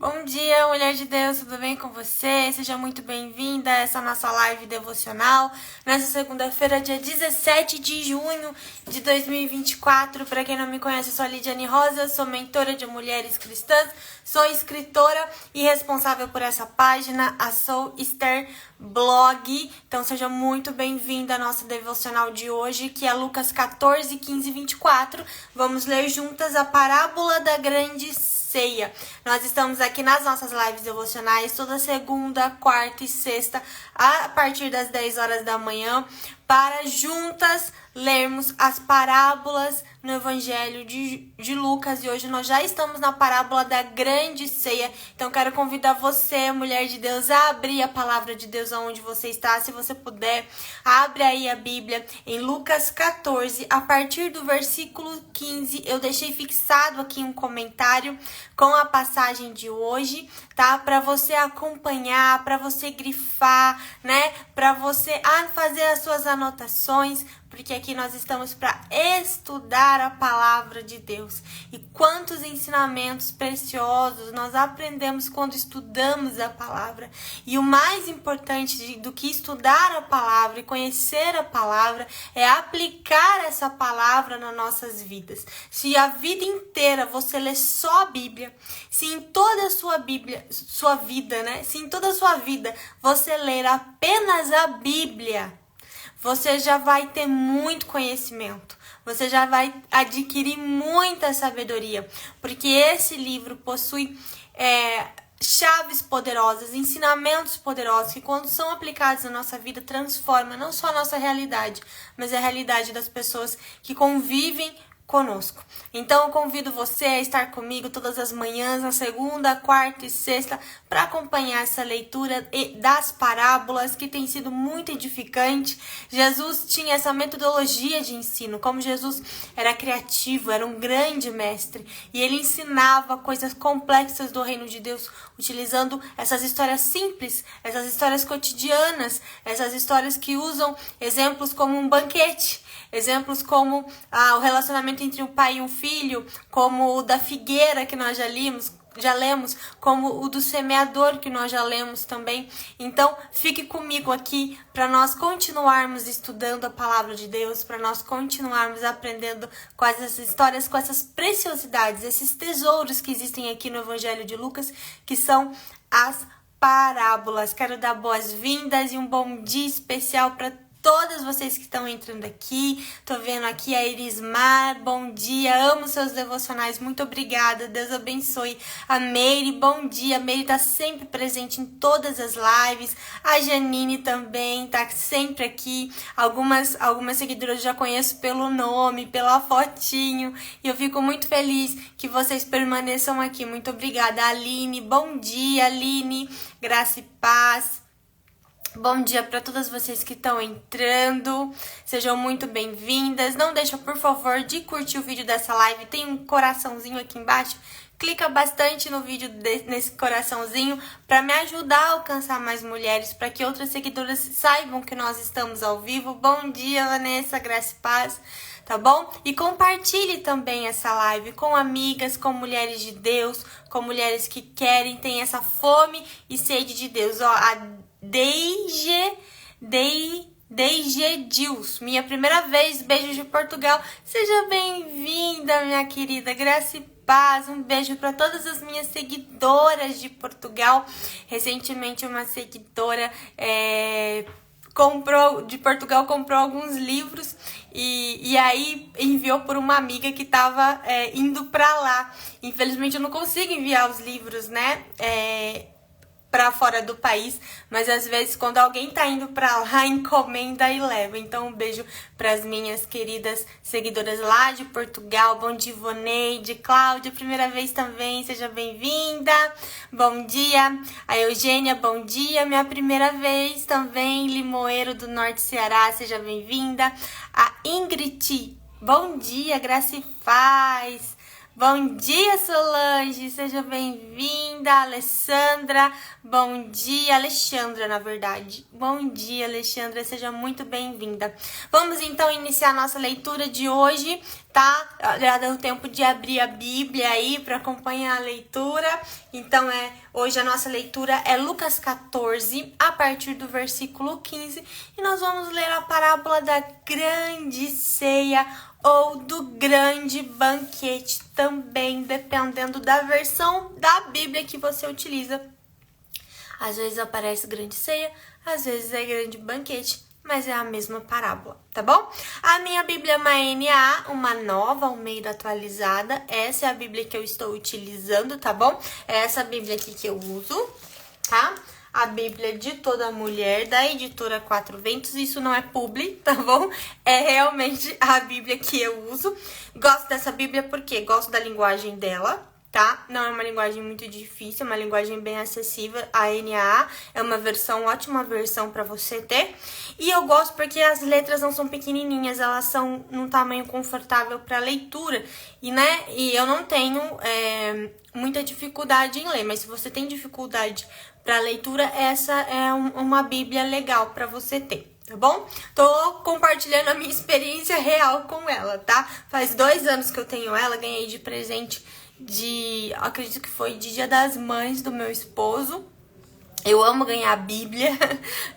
Bom dia, mulher de Deus, tudo bem com você? Seja muito bem-vinda a essa nossa live devocional. Nessa segunda-feira, dia 17 de junho de 2024. Para quem não me conhece, eu sou a Lidiane Rosa, sou mentora de mulheres cristãs, sou escritora e responsável por essa página, a Soul Esther Blog. Então seja muito bem-vinda à nossa devocional de hoje, que é Lucas 14, 15 e 24. Vamos ler juntas a parábola da grande ceia. Nós estamos aqui nas nossas lives devocionais toda segunda, quarta e sexta, a partir das 10 horas da manhã, para juntas lermos as parábolas no Evangelho de Lucas. E hoje nós já estamos na parábola da grande ceia. Então quero convidar você, mulher de Deus, a abrir a palavra de Deus aonde você está. Se você puder, abre aí a Bíblia em Lucas 14, a partir do versículo 15. Eu deixei fixado aqui um comentário com a passagem de hoje, tá? Para você acompanhar, para você grifar, né? Para você fazer as suas anotações, porque aqui nós estamos para estudar a palavra de Deus. E quantos ensinamentos preciosos nós aprendemos quando estudamos a palavra. E o mais importante do que estudar a palavra e conhecer a palavra é aplicar essa palavra nas nossas vidas. Se a vida inteira você lê só a Bíblia, se em toda a sua vida, né? Se em toda a sua vida você ler apenas a Bíblia, você já vai ter muito conhecimento, você já vai adquirir muita sabedoria, porque esse livro possui chaves poderosas, ensinamentos poderosos que, quando são aplicados na nossa vida, transformam não só a nossa realidade, mas a realidade das pessoas que convivem conosco. Então eu convido você a estar comigo todas as manhãs, na segunda, quarta e sexta, para acompanhar essa leitura das parábolas, que tem sido muito edificante. Jesus tinha essa metodologia de ensino, como Jesus era criativo, era um grande mestre, e ele ensinava coisas complexas do reino de Deus, utilizando essas histórias simples, essas histórias cotidianas, essas histórias que usam exemplos como um banquete, exemplos como o relacionamento entre um pai e um filho, como o da figueira que nós já lemos, como o do semeador que nós já lemos também. Então, fique comigo aqui para nós continuarmos estudando a palavra de Deus, para nós continuarmos aprendendo com essas histórias, com essas preciosidades, esses tesouros que existem aqui no Evangelho de Lucas, que são as parábolas. Quero dar boas-vindas e um bom dia especial para todas vocês que estão entrando aqui. Tô vendo aqui a Irismar, bom dia, amo seus devocionais, muito obrigada, Deus abençoe. A Meire, bom dia, a Meire tá sempre presente em todas as lives. A Janine também tá sempre aqui. Algumas seguidoras eu já conheço pelo nome, pela fotinho, e eu fico muito feliz que vocês permaneçam aqui. Muito obrigada. A Aline, bom dia, Aline, graça e paz. Bom dia para todas vocês que estão entrando, sejam muito bem-vindas. Não deixa, por favor, de curtir o vídeo dessa live, tem um coraçãozinho aqui embaixo. Clica bastante no vídeo nesse coraçãozinho para me ajudar a alcançar mais mulheres, para que outras seguidoras saibam que nós estamos ao vivo. Bom dia, Vanessa, graça e paz, tá bom? E compartilhe também essa live com amigas, com mulheres de Deus, com mulheres que têm essa fome e sede de Deus. Ó, a Deige Dils, minha primeira vez, beijo de Portugal. Seja bem-vinda, minha querida, graça e paz. Um beijo para todas as minhas seguidoras de Portugal. Recentemente uma seguidora comprou alguns livros e aí enviou por uma amiga que estava indo para lá. Infelizmente eu não consigo enviar os livros, né? Para fora do país, mas às vezes quando alguém tá indo para lá, encomenda e leva. Então um beijo para as minhas queridas seguidoras lá de Portugal. Bom dia, Ivoneide, Cláudia, primeira vez também, seja bem-vinda. Bom dia. A Eugênia, bom dia, minha primeira vez também. Limoeiro do Norte Ceará, seja bem-vinda. A Ingrid, bom dia, graça e paz. Bom dia, Solange, seja bem-vinda. Alessandra, bom dia. Alexandra, na verdade. Bom dia, Alexandra, seja muito bem-vinda. Vamos então iniciar nossa leitura de hoje tá? Já deu tempo de abrir a Bíblia aí para acompanhar a leitura. Então, hoje a nossa leitura é Lucas 14, a partir do versículo 15. E nós vamos ler a parábola da grande ceia ou do grande banquete também, dependendo da versão da Bíblia que você utiliza. Às vezes aparece grande ceia, às vezes é grande banquete, mas é a mesma parábola, tá bom? A minha Bíblia é uma NA, uma nova, Almeida atualizada. Essa é a Bíblia que eu estou utilizando, tá bom? É essa Bíblia aqui que eu uso, tá? A Bíblia de Toda Mulher, da editora Quatro Ventos. Isso não é publi, tá bom? É realmente a Bíblia que eu uso. Gosto dessa Bíblia porque gosto da linguagem dela, tá? Não é uma linguagem muito difícil, é uma linguagem bem acessível. A NAA é uma versão, ótima versão para você ter. E eu gosto porque as letras não são pequenininhas, elas são num tamanho confortável para leitura. E eu não tenho muita dificuldade em ler, mas se você tem dificuldade para leitura, essa é uma Bíblia legal para você ter. Tá bom? Tô compartilhando a minha experiência real com ela, tá? Faz 2 anos que eu tenho ela, ganhei de presente acredito que foi de Dia das Mães do meu esposo. Eu amo ganhar a Bíblia,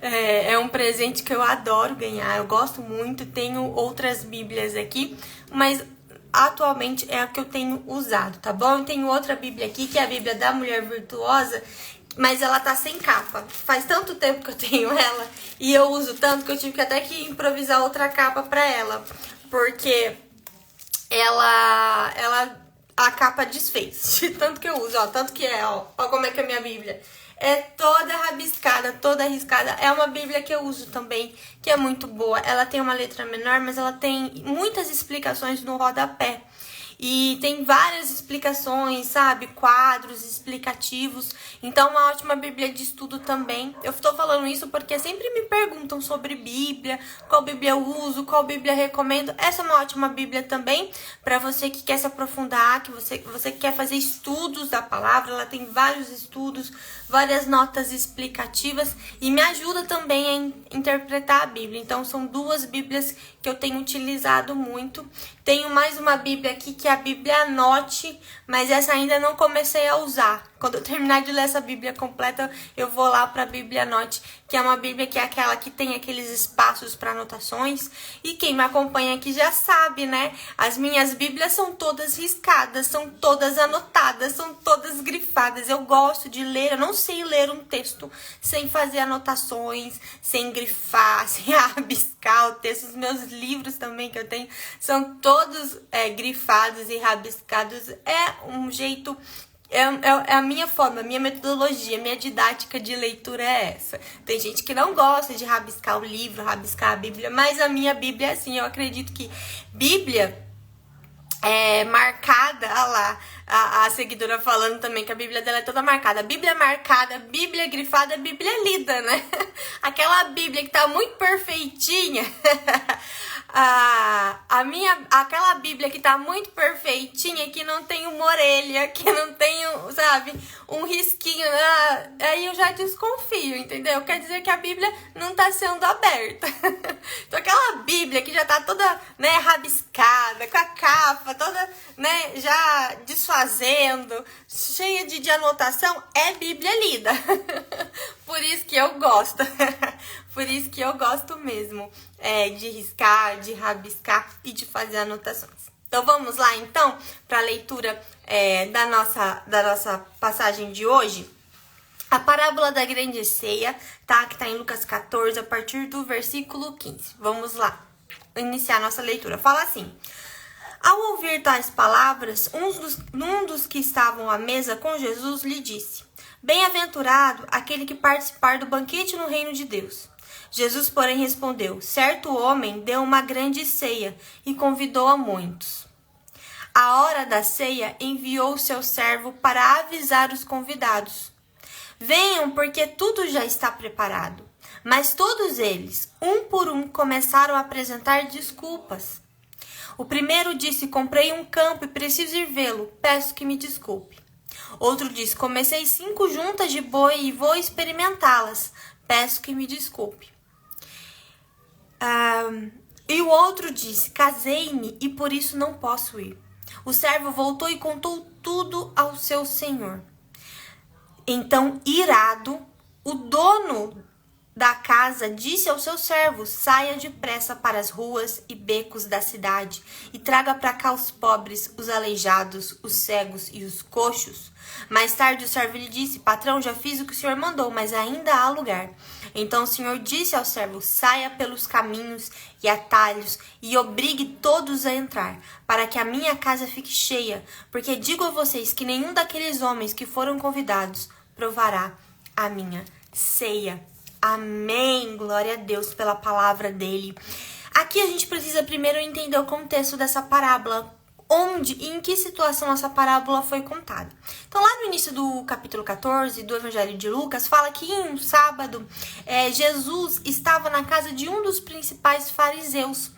é um presente que eu adoro ganhar, eu gosto muito. Tenho outras Bíblias aqui, mas atualmente é a que eu tenho usado, tá bom? Eu tenho outra Bíblia aqui, que é a Bíblia da Mulher Virtuosa, mas ela tá sem capa. Faz tanto tempo que eu tenho ela e eu uso tanto que eu tive que até que improvisar outra capa pra ela, porque a capa desfez, de tanto que eu uso, ó, tanto que ó como é que é a minha Bíblia. É toda rabiscada, toda arriscada. É uma Bíblia que eu uso também, que é muito boa. Ela tem uma letra menor, mas ela tem muitas explicações no rodapé. E tem várias explicações, sabe? Quadros explicativos. Então, uma ótima Bíblia de estudo também. Eu estou falando isso porque sempre me perguntam sobre Bíblia, qual Bíblia eu uso, qual Bíblia eu recomendo. Essa é uma ótima Bíblia também para você que quer se aprofundar, que você que quer fazer estudos da palavra. Ela tem vários estudos, várias notas explicativas e me ajuda também a interpretar a Bíblia. Então, são 2 Bíblias que eu tenho utilizado muito. Tenho mais uma Bíblia aqui, que é a Bíblia Anote, mas essa ainda não comecei a usar. Quando eu terminar de ler essa Bíblia completa, eu vou lá para a Bíblia Anote, que é uma Bíblia que é aquela que tem aqueles espaços para anotações. E quem me acompanha aqui já sabe, né? As minhas Bíblias são todas riscadas, são todas anotadas, são todas grifadas. Eu gosto de ler, eu não sei ler um texto sem fazer anotações, sem grifar, sem rabiscar o texto. Os meus livros também que eu tenho são todos grifados e rabiscados. É um jeito... É a minha forma, a minha metodologia, a minha didática de leitura é essa. Tem gente que não gosta de rabiscar o livro, rabiscar a Bíblia, mas a minha Bíblia é assim. Eu acredito que Bíblia é marcada, olha lá, a seguidora falando também que a Bíblia dela é toda marcada. Bíblia marcada, Bíblia grifada, Bíblia lida, né? Aquela Bíblia que tá muito perfeitinha... aquela Bíblia que tá muito perfeitinha, que não tem uma orelha, que não tem, sabe, um risquinho, aí eu já desconfio, entendeu? Quer dizer que a Bíblia não tá sendo aberta. Então aquela Bíblia que já tá toda, né, rabiscada, com a capa toda, né, já desfazendo, cheia de anotação, é Bíblia lida. Por isso que eu gosto. Por isso que eu gosto mesmo de riscar, de rabiscar e de fazer anotações. Então vamos lá então para a leitura da nossa passagem de hoje. A parábola da grande ceia, tá? Que tá em Lucas 14, a partir do versículo 15. Vamos lá iniciar nossa leitura. Fala assim: ao ouvir tais palavras, um dos que estavam à mesa com Jesus lhe disse: bem-aventurado aquele que participar do banquete no reino de Deus. Jesus, porém, respondeu: certo homem deu uma grande ceia e convidou a muitos. À hora da ceia, enviou seu servo para avisar os convidados: venham, porque tudo já está preparado. Mas todos eles, um por um, começaram a apresentar desculpas. O primeiro disse: comprei um campo e preciso ir vê-lo, peço que me desculpe. Outro disse: comecei 5 juntas de boi e vou experimentá-las, peço que me desculpe. E o outro disse: casei-me e por isso não posso ir. O servo voltou e contou tudo ao seu senhor. Então, irado, o dono da casa disse ao seu servo: saia depressa para as ruas e becos da cidade e traga para cá os pobres, os aleijados, os cegos e os coxos. Mais tarde o servo lhe disse: patrão, já fiz o que o senhor mandou, mas ainda há lugar. Então o senhor disse ao servo: saia pelos caminhos e atalhos e obrigue todos a entrar, para que a minha casa fique cheia, porque digo a vocês que nenhum daqueles homens que foram convidados provará a minha ceia. Amém, glória a Deus pela palavra dele. Aqui a gente precisa primeiro entender o contexto dessa parábola, onde e em que situação essa parábola foi contada. Então, lá no início do capítulo 14 do Evangelho de Lucas, fala que em um sábado, Jesus estava na casa de um dos principais fariseus,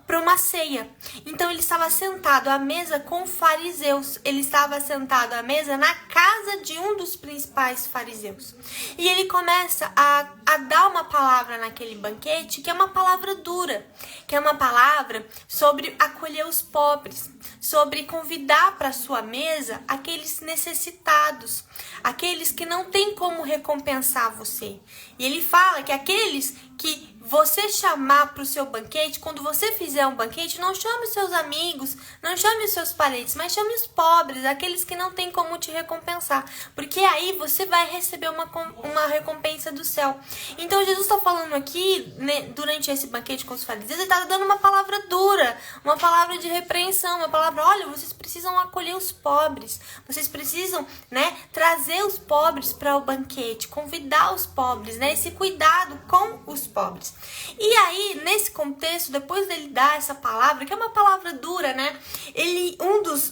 para uma ceia. Então ele estava sentado à mesa com fariseus. Ele estava sentado à mesa na casa de um dos principais fariseus. E ele começa a dar uma palavra naquele banquete, que é uma palavra dura, que é uma palavra sobre acolher os pobres, sobre convidar para sua mesa aqueles necessitados, aqueles que não têm como recompensar você. E ele fala que aqueles que você chamar para o seu banquete, quando você fizer um banquete, não chame os seus amigos, não chame os seus parentes, mas chame os pobres, aqueles que não têm como te recompensar, porque aí você vai receber uma recompensa do céu. Então Jesus está falando aqui, né, durante esse banquete com os fariseus, ele está dando uma palavra dura, uma palavra de repreensão, uma palavra: olha, vocês precisam acolher os pobres, vocês precisam, né, trazer os pobres para o banquete, convidar os pobres, né, esse cuidado com os pobres. E aí, nesse contexto, depois dele dar essa palavra, que é uma palavra dura, né?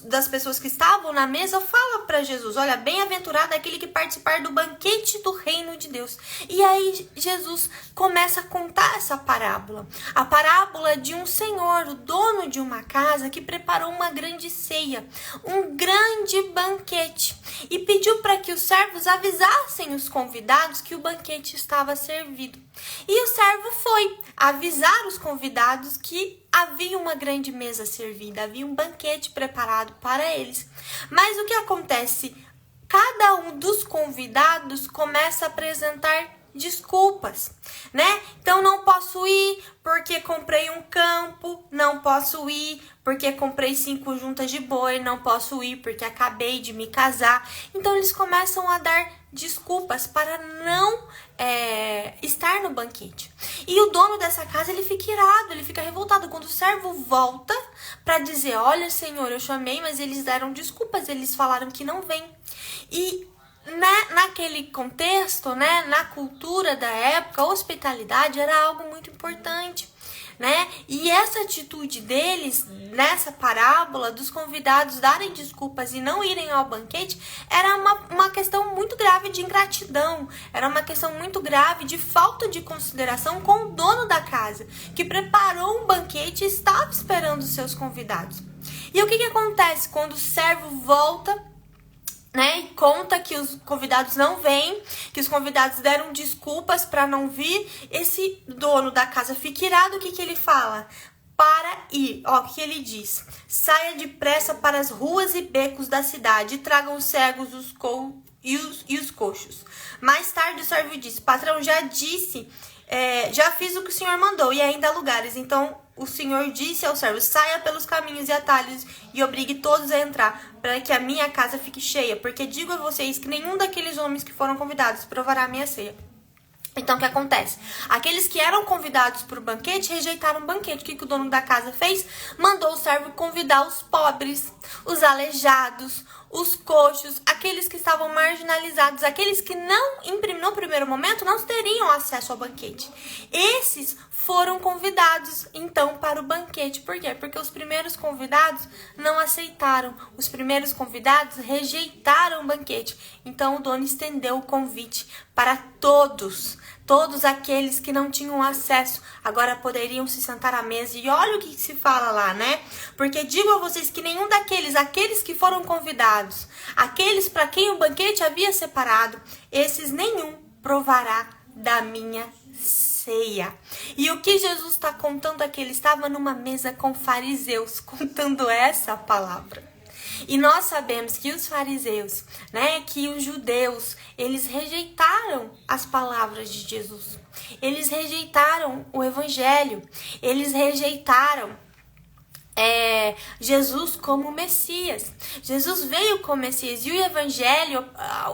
Das pessoas que estavam na mesa fala para Jesus: olha, bem-aventurado aquele que participar do banquete do reino de Deus. E aí Jesus começa a contar essa parábola. A parábola de um senhor, o dono de uma casa, que preparou uma grande ceia, um grande banquete, e pediu para que os servos avisassem os convidados que o banquete estava servido. E o servo foi avisar os convidados que havia uma grande mesa servida, havia um banquete preparado para eles. Mas o que acontece? Cada um dos convidados começa a apresentar desculpas, né? Então, não posso ir porque comprei um campo, não posso ir porque comprei 5 juntas de boi, não posso ir porque acabei de me casar. Então, eles começam a dar desculpas para não estar no banquete. E o dono dessa casa, ele fica irado, ele fica revoltado quando o servo volta para dizer: olha, senhor, eu chamei, mas eles deram desculpas, eles falaram que não vem. E naquele contexto, né, na cultura da época, a hospitalidade era algo muito importante, né? E essa atitude deles, nessa parábola, dos convidados darem desculpas e não irem ao banquete, era uma questão muito grave de ingratidão, era uma questão muito grave de falta de consideração com o dono da casa, que preparou um banquete e estava esperando os seus convidados. E o que acontece quando o servo volta, né, e conta que os convidados não vêm, que os convidados deram desculpas para não vir? Esse dono da casa fica irado. O que ele fala? Para ir, ó, o que ele diz: saia depressa para as ruas e becos da cidade e tragam os cegos, e os coxos. Mais tarde o servo disse: patrão, já fiz o que o senhor mandou e ainda há lugares. Então o senhor disse ao servo: saia pelos caminhos e atalhos e obrigue todos a entrar, para que a minha casa fique cheia, porque digo a vocês que nenhum daqueles homens que foram convidados provará a minha ceia. Então, o que acontece? Aqueles que eram convidados para o banquete rejeitaram o banquete. O que o dono da casa fez? Mandou o servo convidar os pobres, os aleijados, os coxos, aqueles que estavam marginalizados, aqueles que no primeiro momento não teriam acesso ao banquete. Esses foram convidados, então, para o banquete. Por quê? Porque os primeiros convidados não aceitaram. Os primeiros convidados rejeitaram o banquete. Então, o dono estendeu o convite para todos aqueles que não tinham acesso, agora poderiam se sentar à mesa. E olha o que se fala lá, né? Porque digo a vocês que nenhum aqueles que foram convidados, aqueles para quem o banquete havia separado, esses nenhum provará da minha ceia. ceia. E o que Jesus está contando aqui? Ele estava numa mesa com fariseus, contando essa palavra. E nós sabemos que os fariseus, que os judeus, eles rejeitaram as palavras de Jesus. Eles rejeitaram o evangelho. Eles rejeitaram Jesus como Messias. Jesus veio como Messias. E o evangelho,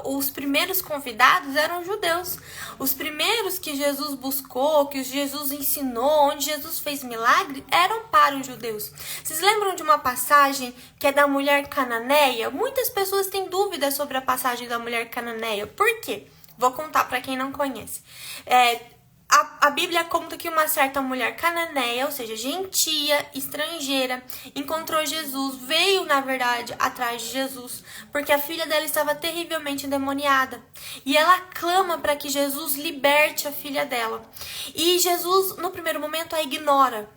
os primeiros convidados eram judeus. Os primeiros que Jesus buscou, que Jesus ensinou, onde Jesus fez milagre, eram para os judeus. Vocês lembram de uma passagem que é da mulher cananeia? Muitas pessoas têm dúvidas sobre a passagem da mulher cananeia. Por quê? Vou contar para quem não conhece. A Bíblia conta que uma certa mulher cananeia, ou seja, gentia, estrangeira, encontrou Jesus, veio, na verdade, atrás de Jesus, porque a filha dela estava terrivelmente endemoniada. E ela clama para que Jesus liberte a filha dela. E Jesus, no primeiro momento, a ignora.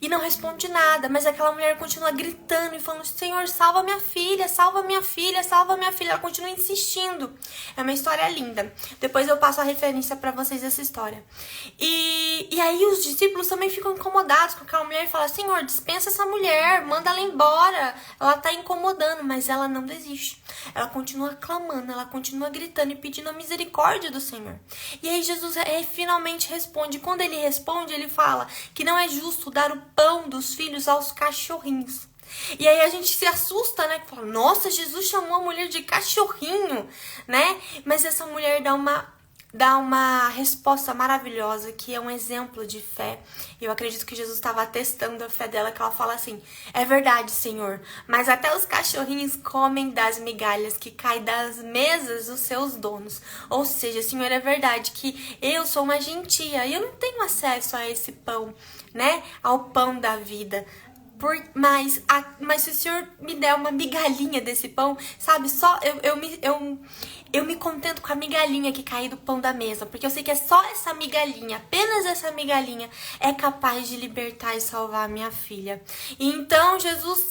E não responde nada, mas aquela mulher continua gritando e falando: Senhor, salva minha filha, salva minha filha, salva minha filha. Ela continua insistindo. É uma história linda. Depois eu passo a referência para vocês dessa história. E aí os discípulos também ficam incomodados com aquela mulher e falam: Senhor, dispensa essa mulher, manda ela embora. Ela tá incomodando, mas ela não desiste. Ela continua clamando, ela continua gritando e pedindo a misericórdia do Senhor. E aí Jesus finalmente responde. Quando ele responde, ele fala que não é justo dar o pão dos filhos aos cachorrinhos. E aí a gente se assusta, Fala: nossa, Jesus chamou a mulher de cachorrinho, Mas essa mulher dá uma resposta maravilhosa, que é um exemplo de fé. Eu acredito que Jesus estava testando a fé dela, que ela fala assim: é verdade, Senhor, mas até os cachorrinhos comem das migalhas que caem das mesas dos seus donos. Ou seja, Senhor, é verdade que eu sou uma gentia e eu não tenho acesso a esse pão, ao pão da vida. Mas se o Senhor me der uma migalhinha desse pão, sabe, só eu me contento com a migalhinha que cai do pão da mesa, porque eu sei que é só essa migalhinha, apenas essa migalhinha é capaz de libertar e salvar a minha filha. E então Jesus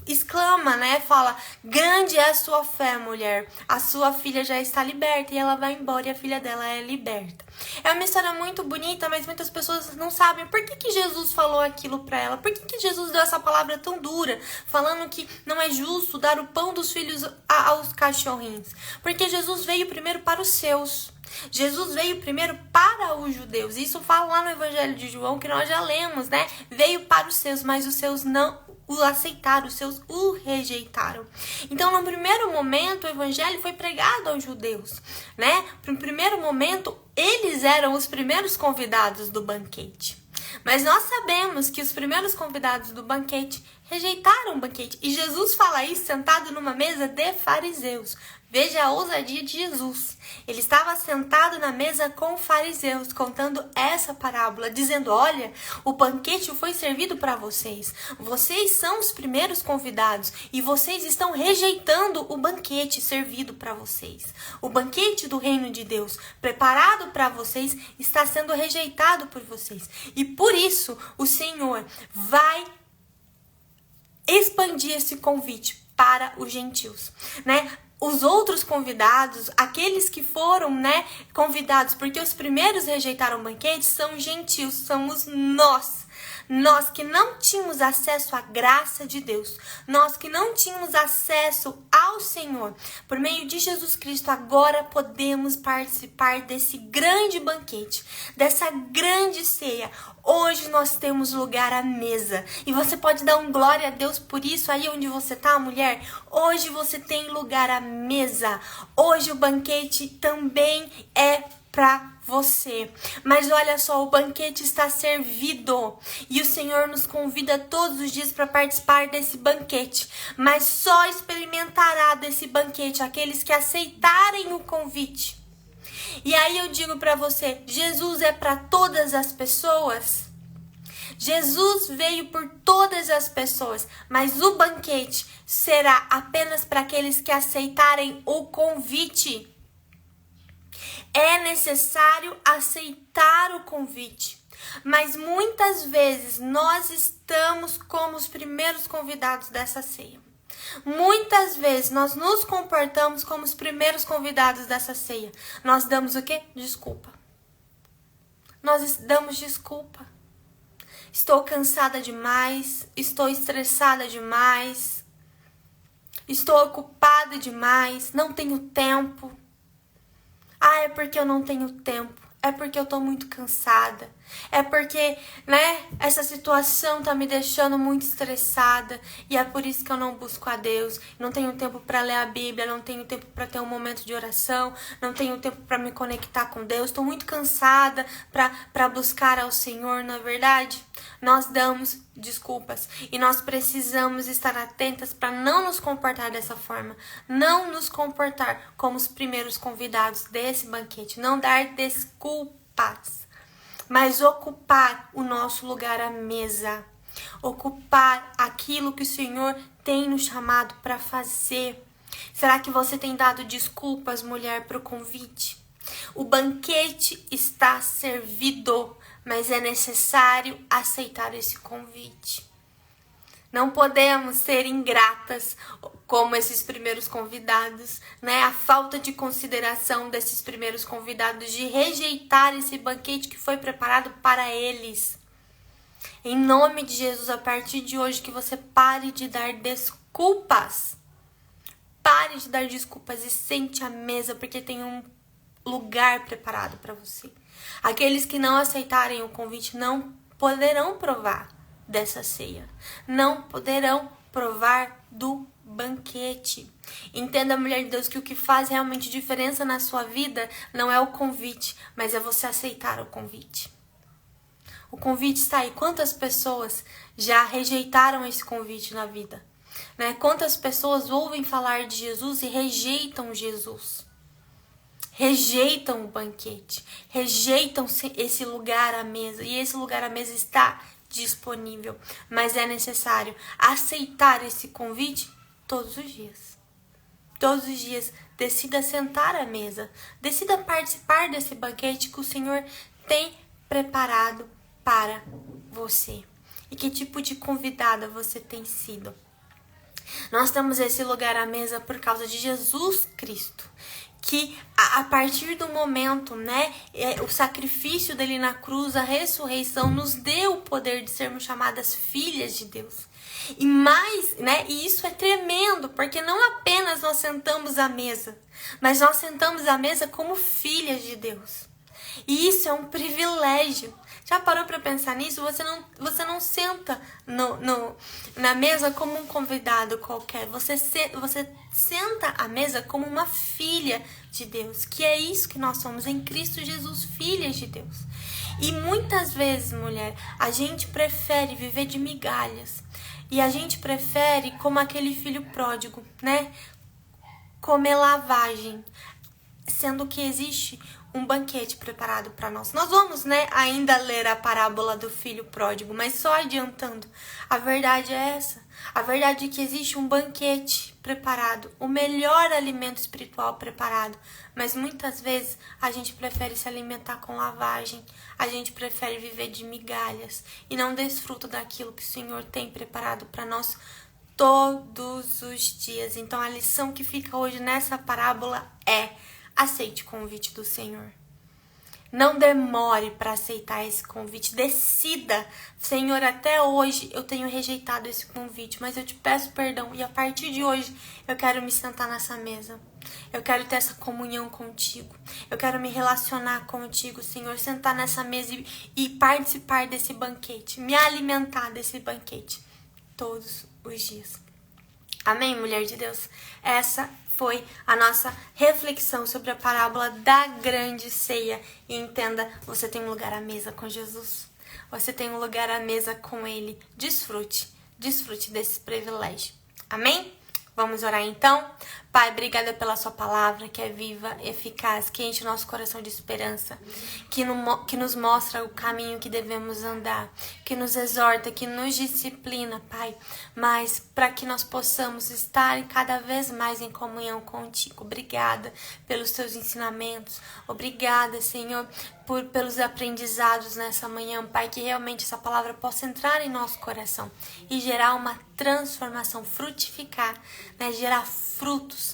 exclama, fala: grande é a sua fé, mulher, a sua filha já está liberta. E ela vai embora e a filha dela é liberta. É uma história muito bonita, mas muitas pessoas não sabem por que Jesus falou aquilo pra ela. Por que Jesus deu essa palavra tão dura, falando que não é justo dar o pão dos filhos aos cachorrinhos? Porque Jesus veio primeiro para os seus. Jesus veio primeiro para os judeus. Isso fala lá no Evangelho de João, que nós já lemos, Veio para os seus, mas os seus não o aceitaram, os seus o rejeitaram. Então, no primeiro momento, o evangelho foi pregado aos judeus, No primeiro momento, eles eram os primeiros convidados do banquete. Mas nós sabemos que os primeiros convidados do banquete rejeitaram o banquete. E Jesus fala isso sentado numa mesa de fariseus. Veja a ousadia de Jesus. Ele estava sentado na mesa com fariseus, contando essa parábola, dizendo: olha, o banquete foi servido para vocês. Vocês são os primeiros convidados e vocês estão rejeitando o banquete servido para vocês. O banquete do reino de Deus, preparado para vocês, está sendo rejeitado por vocês. E por isso, o Senhor vai expandir esse convite para os gentios, Os outros convidados, aqueles que foram, convidados, porque os primeiros rejeitaram o banquete, são gentios, somos nós. Nós que não tínhamos acesso à graça de Deus, nós que não tínhamos acesso ao Senhor, por meio de Jesus Cristo, agora podemos participar desse grande banquete, dessa grande ceia. Hoje nós temos lugar à mesa e você pode dar um glória a Deus por isso aí onde você tá, mulher. Hoje você tem lugar à mesa. Hoje o banquete também é para você. Mas olha só, o banquete está servido e o Senhor nos convida todos os dias para participar desse banquete. Mas só experimentará desse banquete aqueles que aceitarem o convite. E aí eu digo para você, Jesus é para todas as pessoas? Jesus veio por todas as pessoas, mas o banquete será apenas para aqueles que aceitarem o convite. É necessário aceitar o convite, mas muitas vezes nós estamos como os primeiros convidados dessa ceia. Muitas vezes nós nos comportamos como os primeiros convidados dessa ceia. Nós damos o quê? Desculpa. nós damos desculpa. Estou cansada demais, estou estressada demais, estou ocupada demais, não tenho tempo. Ah, é porque eu não tenho tempo. É porque eu tô muito cansada. É porque, essa situação tá me deixando muito estressada. E é por isso que eu não busco a Deus. Não tenho tempo pra ler a Bíblia. Não tenho tempo pra ter um momento de oração. Não tenho tempo pra me conectar com Deus. Tô muito cansada pra buscar ao Senhor, não é verdade? Nós damos desculpas. E nós precisamos estar atentas pra não nos comportar dessa forma. Não nos comportar como os primeiros convidados desse banquete. Não dar desculpas. Mas ocupar o nosso lugar à mesa. Ocupar aquilo que o Senhor tem nos chamado para fazer. Será que você tem dado desculpas, mulher, para o convite? O banquete está servido, mas é necessário aceitar esse convite. Não podemos ser ingratas como esses primeiros convidados, A falta de consideração desses primeiros convidados, de rejeitar esse banquete que foi preparado para eles. Em nome de Jesus, a partir de hoje, que você pare de dar desculpas. Pare de dar desculpas e sente à mesa, porque tem um lugar preparado para você. Aqueles que não aceitarem o convite não poderão provar dessa ceia. Não poderão provar do banquete. Entenda, mulher de Deus, que o que faz realmente diferença na sua vida não é o convite, mas é você aceitar o convite. O convite está aí. Quantas pessoas já rejeitaram esse convite na vida? Quantas pessoas ouvem falar de Jesus e rejeitam Jesus? Rejeitam o banquete, rejeitam esse lugar à mesa. E esse lugar à mesa está disponível, mas é necessário aceitar esse convite todos os dias. Todos os dias, decida sentar à mesa, decida participar desse banquete que o Senhor tem preparado para você. E que tipo de convidada você tem sido? Nós temos esse lugar à mesa por causa de Jesus Cristo, que a partir do momento, o sacrifício dele na cruz, a ressurreição, nos deu o poder de sermos chamadas filhas de Deus. E mais, e isso é tremendo, porque não apenas nós sentamos à mesa, mas nós sentamos à mesa como filhas de Deus. E isso é um privilégio. Já parou para pensar nisso? Você não senta na mesa como um convidado qualquer. Você senta à mesa como uma filha de Deus. Que é isso que nós somos em Cristo Jesus, filhas de Deus. E muitas vezes, mulher, a gente prefere viver de migalhas. E a gente prefere, como aquele filho pródigo, comer lavagem. Sendo que existe um banquete preparado para nós. Nós vamos, ainda ler a parábola do filho pródigo, mas só adiantando. A verdade é essa. A verdade é que existe um banquete preparado, o melhor alimento espiritual preparado. Mas muitas vezes a gente prefere se alimentar com lavagem. A gente prefere viver de migalhas e não desfruta daquilo que o Senhor tem preparado para nós todos os dias. Então a lição que fica hoje nessa parábola é: aceite o convite do Senhor. Não demore para aceitar esse convite. Decida: Senhor, até hoje eu tenho rejeitado esse convite, mas eu te peço perdão. E a partir de hoje eu quero me sentar nessa mesa. Eu quero ter essa comunhão contigo. Eu quero me relacionar contigo, Senhor. Sentar nessa mesa e participar desse banquete. Me alimentar desse banquete todos os dias. Amém, mulher de Deus? Essa foi a nossa reflexão sobre a parábola da grande ceia. E entenda, você tem um lugar à mesa com Jesus. Você tem um lugar à mesa com Ele. Desfrute desse privilégio. Amém? Vamos orar então? Pai, obrigada pela sua palavra, que é viva, eficaz, que enche o nosso coração de esperança, que nos mostra o caminho que devemos andar, que nos exorta, que nos disciplina, Pai, mas para que nós possamos estar cada vez mais em comunhão contigo. Obrigada pelos teus ensinamentos, obrigada, Senhor, pelos aprendizados nessa manhã, Pai, que realmente essa palavra possa entrar em nosso coração e gerar uma transformação, frutificar, gerar frutos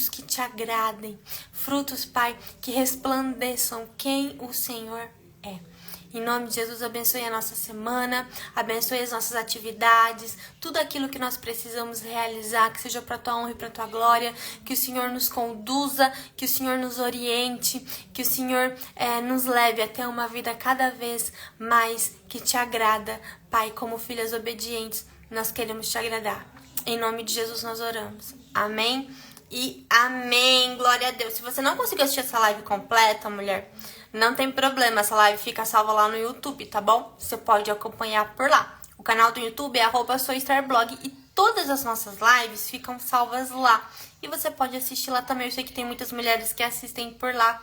que te agradem, frutos, Pai, que resplandeçam quem o Senhor é. Em nome de Jesus, abençoe a nossa semana, abençoe as nossas atividades, tudo aquilo que nós precisamos realizar, que seja para tua honra e para tua glória, que o Senhor nos conduza, que o Senhor nos oriente, que o Senhor nos leve a ter uma vida cada vez mais que te agrada. Pai, como filhas obedientes, nós queremos te agradar. Em nome de Jesus nós oramos. Amém e amém. Glória a Deus. Se você não conseguiu assistir essa live completa, mulher, não tem problema. Essa live fica salva lá no YouTube, tá bom? Você pode acompanhar por lá. O canal do YouTube é @soistarblog e todas as nossas lives ficam salvas lá. E você pode assistir lá também. Eu sei que tem muitas mulheres que assistem por lá,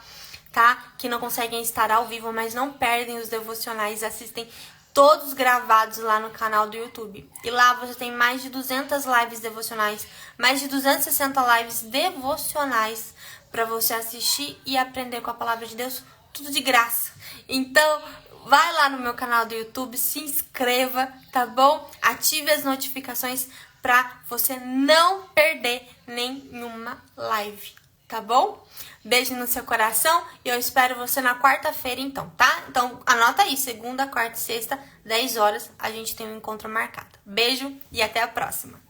tá? Que não conseguem estar ao vivo, mas não perdem os devocionais, assistem todos gravados lá no canal do YouTube. E lá você tem mais de 200 lives devocionais, mais de 260 lives devocionais para você assistir e aprender com a palavra de Deus, tudo de graça. Então, vai lá no meu canal do YouTube, se inscreva, tá bom? Ative as notificações para você não perder nenhuma live, tá bom? Beijo no seu coração e eu espero você na quarta-feira então, tá? Então anota aí, segunda, quarta e sexta, 10 horas, a gente tem um encontro marcado. Beijo e até a próxima.